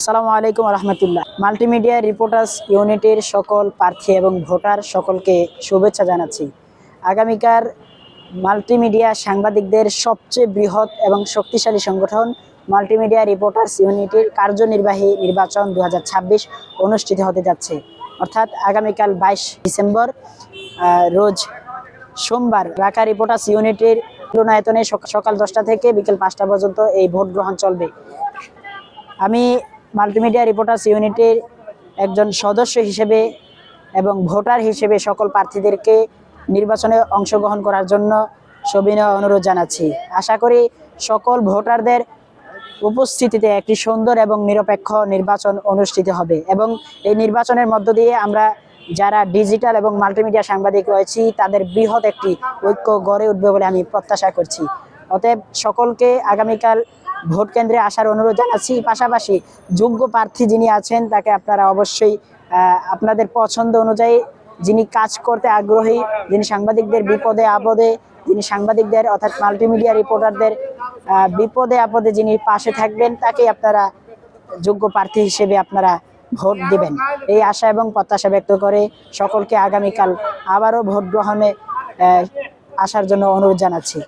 আসসালামু আলাইকুম রহমতুল্লাহ। Multimedia reporters ইউনিটের সকল প্রার্থী এবং ভোটার সকলকে শুভেচ্ছা জানাচ্ছি। আগামীকাল মাল্টিমিডিয়া সাংবাদিকদের সবচেয়ে বৃহৎ এবং শক্তিশালী সংগঠন মাল্টিমিডিয়া রিপোর্টার্স ইউনিটের কার্যনির্বাহী নির্বাচন 2026 অনুষ্ঠিত হতে যাচ্ছে। অর্থাৎ আগামীকাল 22 ডিসেম্বর রোজ সোমবার ঢাকা রিপোর্টার্স ইউনিটের মিলনায়তনে সকাল 10টা থেকে বিকেল 5টা পর্যন্ত এই ভোট গ্রহণ চলবে। আমি মাল্টিমিডিয়া রিপোর্টার্স ইউনিটের একজন সদস্য হিসেবে এবং ভোটার হিসেবে সকল প্রার্থীদেরকে নির্বাচনে অংশগ্রহণ করার জন্য সবিনয় অনুরোধ জানাচ্ছি। আশা করি সকল ভোটারদের উপস্থিতিতে একটি সুন্দর এবং নিরপেক্ষ নির্বাচন অনুষ্ঠিত হবে এবং এই নির্বাচনের মধ্য দিয়ে আমরা যারা ডিজিটাল এবং মাল্টিমিডিয়া সাংবাদিক রয়েছি তাদের বৃহৎ একটি ঐক্য গড়ে উঠবে বলে আমি প্রত্যাশা করছি। অতএব সকলকে আগামীকাল ভোট কেন্দ্রে আসার অনুরোধ জানাচ্ছি। পাশাপাশি যোগ্য প্রার্থী যিনি আছেন তাকে আপনারা অবশ্যই আপনাদের পছন্দ অনুযায়ী, যিনি কাজ করতে আগ্রহী, যিনি সাংবাদিকদের বিপদে আপদে, যিনি সাংবাদিকদের অর্থাৎ মাল্টিমিডিয়া রিপোর্টারদের বিপদে আপদে যিনি পাশে থাকবেন, তাকেই আপনারা যোগ্য প্রার্থী হিসেবে আপনারা ভোট দিবেন, এই আশা এবং প্রত্যাশা ব্যক্ত করে সকলকে আগামীকাল আবারও ভোট গ্রহণে আসার জন্য অনুরোধ জানাচ্ছি।